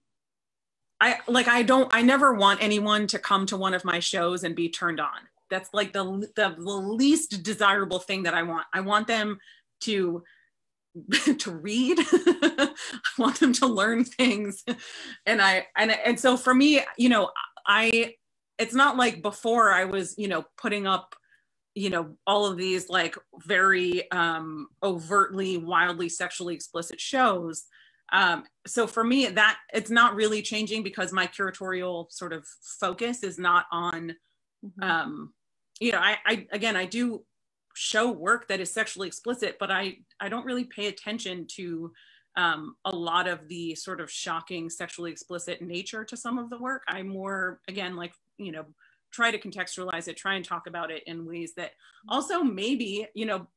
never want anyone to come to one of my shows and be turned on. That's like the least desirable thing that I want. I want them to read. I want them to learn things. And so for me, you know, it's not like before I was, you know, putting up, you know, all of these like very overtly, wildly sexually explicit shows. So for me, that it's not really changing because my curatorial sort of focus is not on, you know, I do show work that is sexually explicit, but I don't really pay attention to a lot of the sort of shocking sexually explicit nature to some of the work. I more, again, like, you know, try to contextualize it, try and talk about it in ways that also maybe, you know,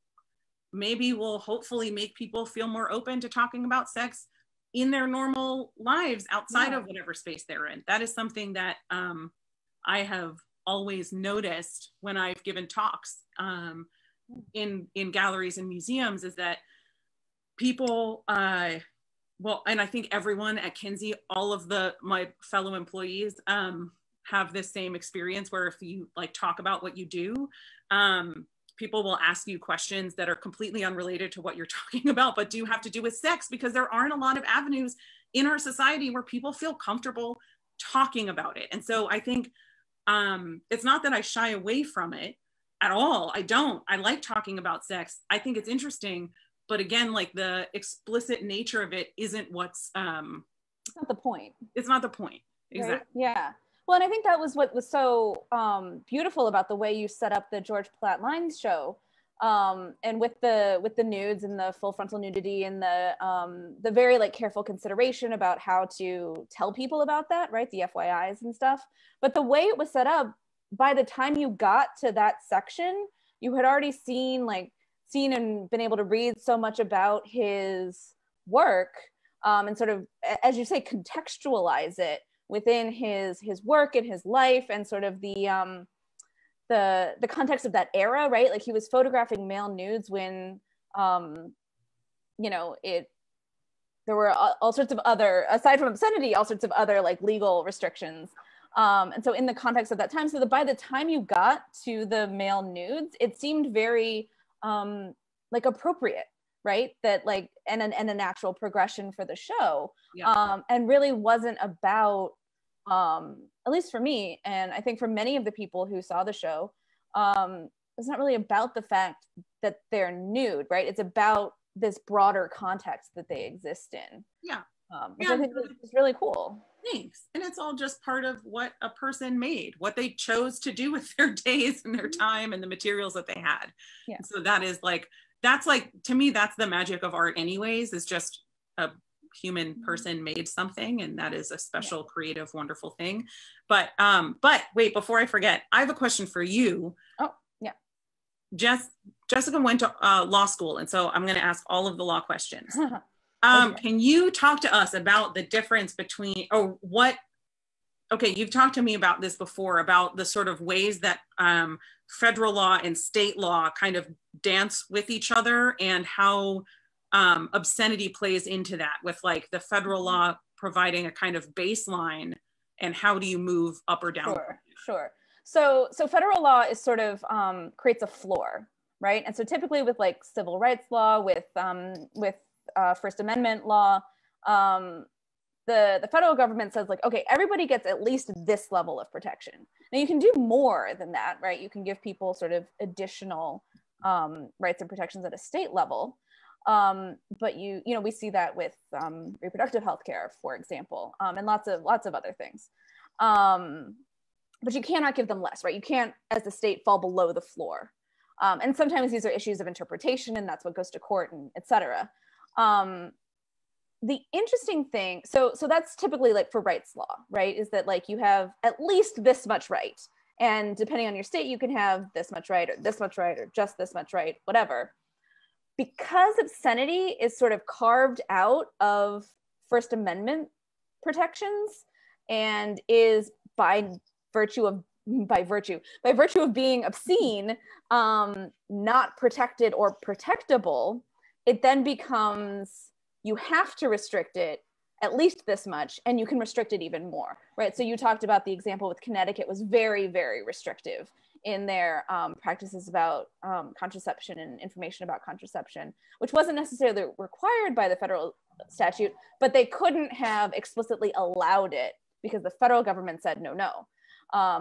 maybe will hopefully make people feel more open to talking about sex in their normal lives outside of whatever space they're in. That is something that I have always noticed when I've given talks in galleries and museums, is that people, well, and I think everyone at Kinsey, all of my fellow employees have this same experience where if you like talk about what you do, people will ask you questions that are completely unrelated to what you're talking about, but do have to do with sex, because there aren't a lot of avenues in our society where people feel comfortable talking about it. And so I think it's not that I shy away from it at all. I don't. I like talking about sex. I think it's interesting, but again, like the explicit nature of it isn't what's it's not the point. It's not the point. Exactly. Right? Yeah. Well, and I think that was what was so beautiful about the way you set up the George Platt Lines show, and with the nudes and the full frontal nudity and the very like careful consideration about how to tell people about that, right? The FYIs and stuff. But the way it was set up, by the time you got to that section, you had already seen and been able to read so much about his work, and sort of, as you say, contextualize it within his work and his life, and sort of the context of that era, right? Like he was photographing male nudes when you know, there were all sorts of other, aside from obscenity, all sorts of other like legal restrictions, and so in the context of that time, so that by the time you got to the male nudes, it seemed very like appropriate, right? That like and a natural progression for the show. Yeah. And really wasn't about, at least for me, and I think for many of the people who saw the show, it's not really about the fact that they're nude, right? It's about this broader context that they exist in. Yeah. Which I think is really cool. Thanks. And it's all just part of what a person made, what they chose to do with their days and their time and the materials that they had. Yeah. So that is like, that's like, to me, that's the magic of art anyways, is just a human person made something, and that is a special, creative, wonderful thing. But wait, before I forget, I have a question for you. Oh, yeah. Jessica went to law school, and so I'm going to ask all of the law questions. Okay. Can you talk to us about the difference between, you've talked to me about this before, about the sort of ways that federal law and state law kind of dance with each other, and how obscenity plays into that, with like the federal law providing a kind of baseline, and how do you move up or down? Sure. So federal law is sort of creates a floor, right? And so typically with like civil rights law, with First Amendment law, the federal government says like, okay, everybody gets at least this level of protection. Now you can do more than that, right? You can give people sort of additional rights and protections at a state level. But you know, we see that with reproductive health care, for example, and lots of other things. But you cannot give them less, right? You can't, as the state, fall below the floor. And sometimes these are issues of interpretation, and that's what goes to court, and et cetera. The interesting thing, so that's typically like for rights law, right? Is that like you have at least this much right. And depending on your state, you can have this much right, or this much right, or just this much right, whatever. Because obscenity is sort of carved out of First Amendment protections, and is by virtue of being obscene, not protected or protectable, it then becomes, you have to restrict it at least this much, and you can restrict it even more, right? So you talked about the example with Connecticut was very, very restrictive in their practices about contraception and information about contraception, which wasn't necessarily required by the federal statute, but they couldn't have explicitly allowed it because the federal government said no.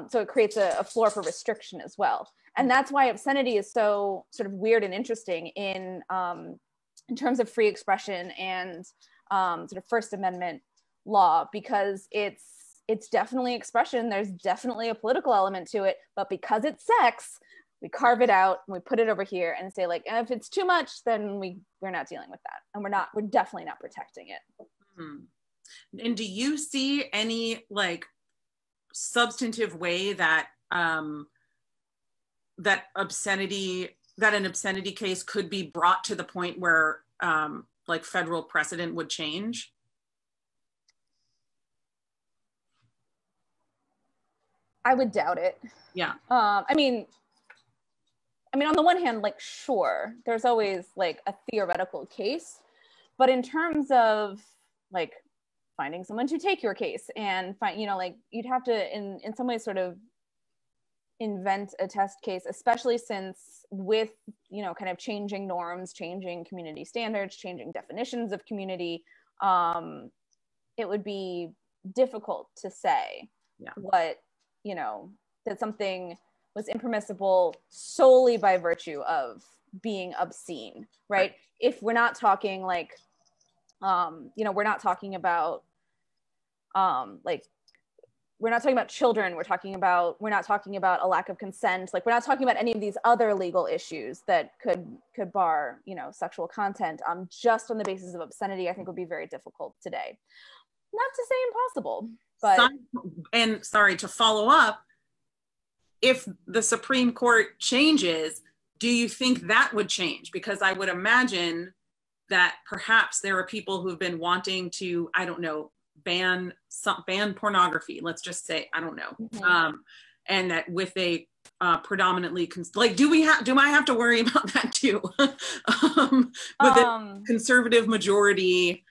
So it creates a floor for restriction as well. And that's why obscenity is so sort of weird and interesting in terms of free expression and sort of First Amendment law, because it's definitely expression. There's definitely a political element to it, but because it's sex, we carve it out and we put it over here and say like, if it's too much, then we're not dealing with that. And we're definitely not protecting it. Mm-hmm. And do you see any like substantive way that that an obscenity case could be brought to the point where like federal precedent would change? I would doubt it. Yeah. I mean, on the one hand, like, sure, there's always like a theoretical case, but in terms of like finding someone to take your case and find, you know, like you'd have to in some ways sort of invent a test case, especially since with, you know, kind of changing norms, changing community standards, changing definitions of community, it would be difficult to say what, you know, that something was impermissible solely by virtue of being obscene, right? If we're not talking like, you know, we're not talking about like, we're not talking about children, we're not talking about a lack of consent, like we're not talking about any of these other legal issues that could bar, you know, sexual content, just on the basis of obscenity, I think would be very difficult today. Not to say impossible, but. And sorry, to follow up, if the Supreme Court changes, do you think that would change? Because I would imagine that perhaps there are people who've been wanting to, I don't know, ban pornography, let's just say, I don't know. And that with a predominantly, like, do I have to worry about that too? With a conservative majority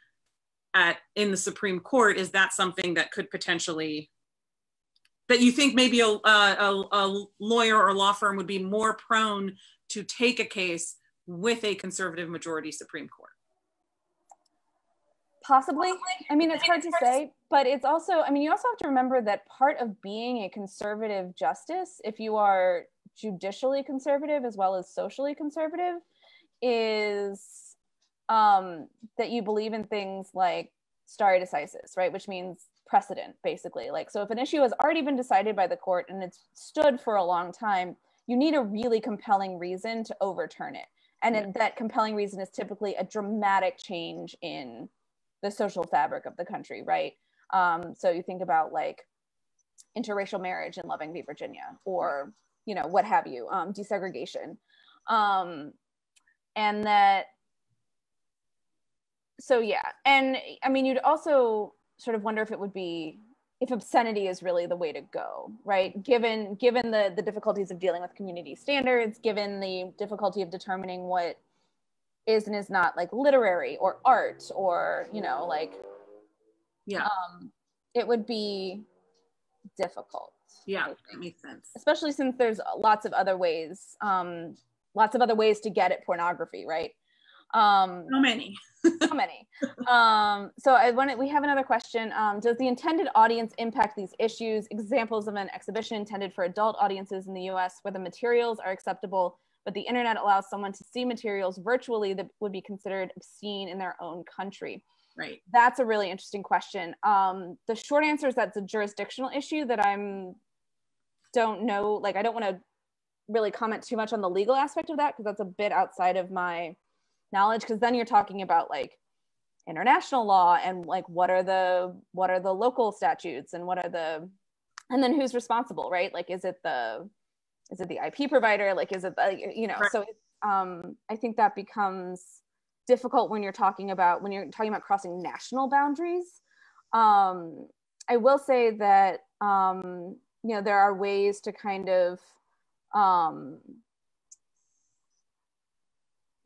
in the Supreme Court, is that something that could potentially, that you think maybe a lawyer or law firm would be more prone to take a case with a conservative majority Supreme Court? Possibly. I mean, it's hard to say, but it's also, I mean, you also have to remember that part of being a conservative justice, if you are judicially conservative as well as socially conservative, is that you believe in things like stare decisis, right? Which means precedent, basically. Like, so if an issue has already been decided by the court and it's stood for a long time, you need a really compelling reason to overturn it. And that compelling reason is typically a dramatic change in the social fabric of the country, right? So you think about like interracial marriage in Loving v. Virginia, or, you know, what have you, desegregation. And that, so yeah. And I mean, you'd also sort of wonder if it would be, if obscenity is really the way to go, right? Given the difficulties of dealing with community standards, given the difficulty of determining what is and is not like literary or art, or, you know, like, it would be difficult. Yeah, that makes sense. Especially since there's lots of other ways to get at pornography, right? So many. So many. We have another question. Does the intended audience impact these issues? Examples of an exhibition intended for adult audiences in the US where the materials are acceptable, but the internet allows someone to see materials virtually that would be considered obscene in their own country. Right. That's a really interesting question. The short answer is that's a jurisdictional issue that don't know. Like, I don't want to really comment too much on the legal aspect of that, because that's a bit outside of my knowledge, because then you're talking about like international law and like what are the local statutes and and then who's responsible, right? Like, is it the IP provider? Like, is it, you know, right. So I think that becomes difficult when you're talking about crossing national boundaries. I will say that, you know, there are ways to kind of,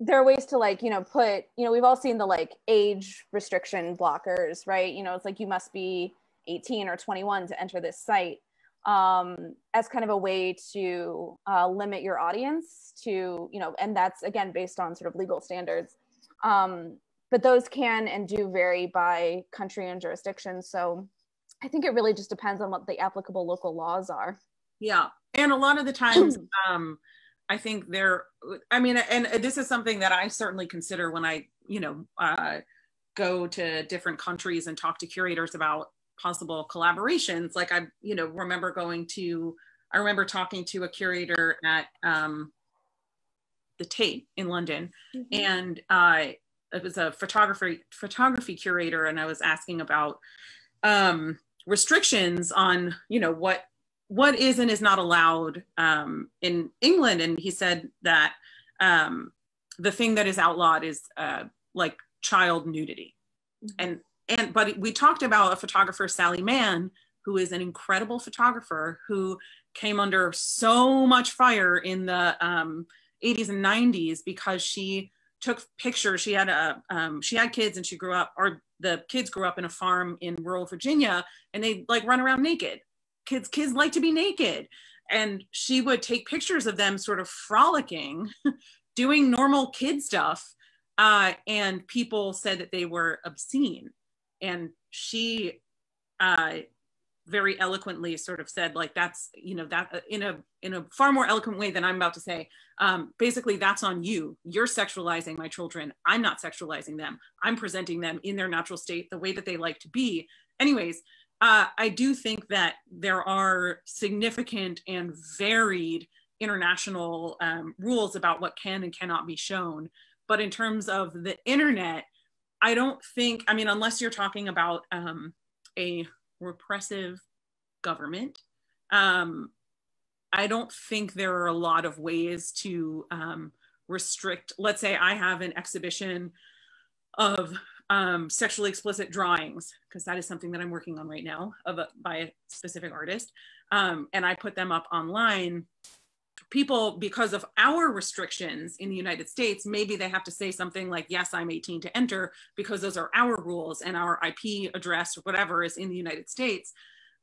there are ways to, like, you know, put, you know, we've all seen the like age restriction blockers, right? You know, it's like you must be 18 or 21 to enter this site, as kind of a way to limit your audience to, you know, and that's again based on sort of legal standards. But those can and do vary by country and jurisdiction. So I think it really just depends on what the applicable local laws are. Yeah. And a lot of the times, I think and this is something that I certainly consider when I, you know, go to different countries and talk to curators about possible collaborations. Like, I, you know, remember talking to a curator at the Tate in London, and it was a photography curator, and I was asking about restrictions on, you know, what is and is not allowed in England, and he said that the thing that is outlawed is like child nudity, but we talked about a photographer, Sally Mann, who is an incredible photographer who came under so much fire in the 80s and 90s because she took pictures. She had kids, and the kids grew up in a farm in rural Virginia, and they like run around naked. Kids like to be naked. And she would take pictures of them sort of frolicking, doing normal kid stuff. And people said that they were obscene. And she very eloquently sort of said, like, that's, you know, that in a far more eloquent way than I'm about to say, basically that's on you. You're sexualizing my children. I'm not sexualizing them. I'm presenting them in their natural state, the way that they like to be. Anyways, I do think that there are significant and varied international rules about what can and cannot be shown. But in terms of the internet, I don't think, I mean, unless you're talking about a repressive government, I don't think there are a lot of ways to restrict. Let's say I have an exhibition of sexually explicit drawings, because that is something that I'm working on right now by a specific artist, and I put them up online. People, because of our restrictions in the United States, maybe they have to say something like, yes, I'm 18 to enter, because those are our rules and our IP address or whatever is in the United States.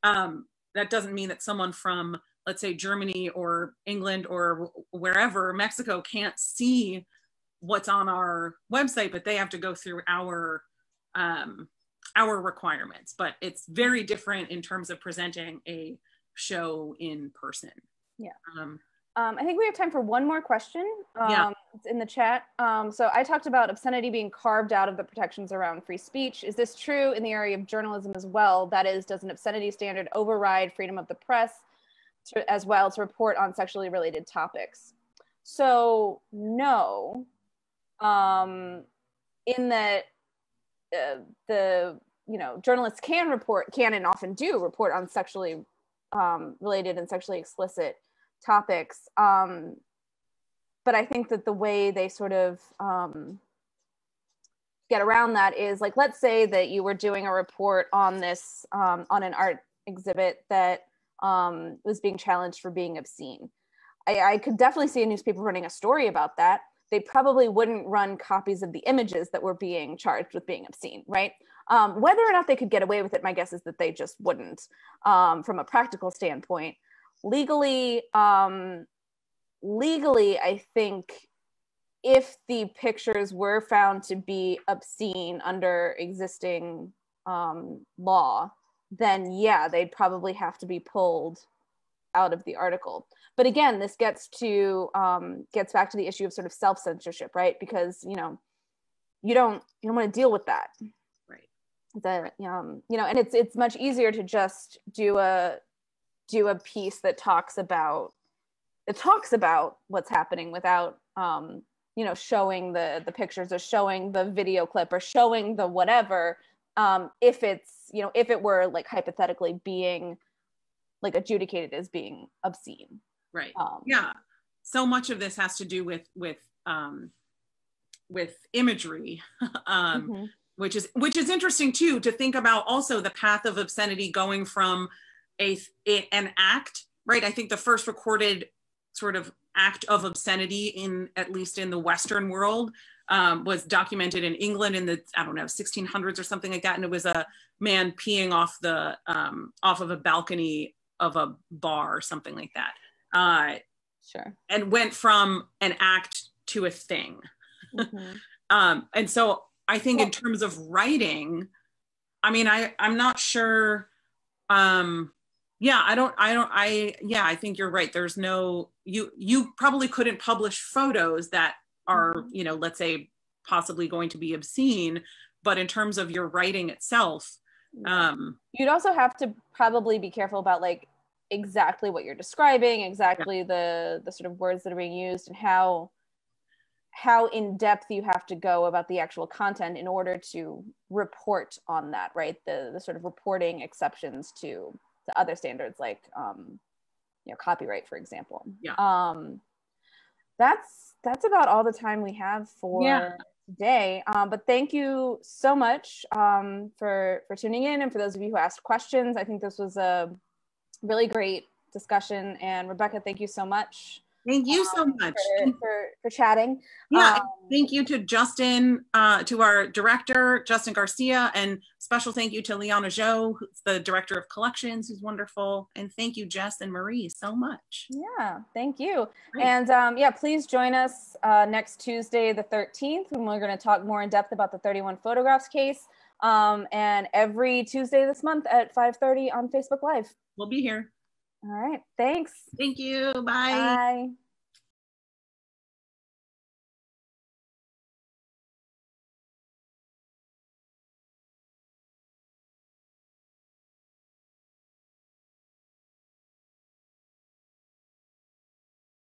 That doesn't mean that someone from, let's say, Germany or England or wherever, Mexico, can't see what's on our website, but they have to go through our requirements. But it's very different in terms of presenting a show in person. Yeah. I think we have time for one more question. It's in the chat. So I talked about obscenity being carved out of the protections around free speech. Is this true in the area of journalism as well? That is, does an obscenity standard override freedom of the press as well to report on sexually related topics? So no, in that the, you know, journalists can and often do report on sexually related and sexually explicit topics, but I think that the way they sort of get around that is, like, let's say that you were doing a report on this on an art exhibit that was being challenged for being obscene. I could definitely see a newspaper running a story about that. They probably wouldn't run copies of the images that were being charged with being obscene, right? Whether or not they could get away with it, my guess is that they just wouldn't, from a practical standpoint. Legally, I think if the pictures were found to be obscene under existing law, then yeah, they'd probably have to be pulled out of the article. But again, this gets back to the issue of sort of self-censorship, right? Because, you know, you don't want to deal with that, right? That you know, and it's much easier to just do a piece that talks about what's happening without you know, showing the pictures or showing the video clip or showing the whatever, if it's, you know, if it were like hypothetically being like adjudicated as being obscene. Right. Yeah. So much of this has to do with imagery, Mm-hmm. which is interesting too, to think about also the path of obscenity going from an act, right? I think the first recorded sort of act of obscenity at least in the Western world, was documented in England in the, I don't know, 1600s or something like that. And it was a man peeing off of a balcony of a bar or something like that. Sure. And went from an act to a thing. Mm-hmm. And so I think in terms of writing, I mean, I'm not sure. I think you're right. There's no, you probably couldn't publish photos that are, you know, let's say possibly going to be obscene, but in terms of your writing itself, you'd also have to probably be careful about like exactly what you're describing, exactly the sort of words that are being used, and how in depth you have to go about the actual content in order to report on that, right? The sort of reporting exceptions to other standards, like you know, copyright, for example. Yeah. That's about all the time we have for today. But thank you so much for tuning in, and for those of you who asked questions. I think this was a really great discussion. And Rebecca, thank you so much Thank you so much for chatting. Yeah, thank you to Justin, to our director, Justin Garcia, and special thank you to Liana Zhou, who's the director of collections, who's wonderful. And thank you, Jess and Marie, so much. Yeah, thank you. Great. And yeah, please join us next Tuesday, the 13th, when we're going to talk more in depth about the 31 photographs case. And every Tuesday this month at 5:30 on Facebook Live. We'll be here. All right, thanks. Thank you, bye. Bye.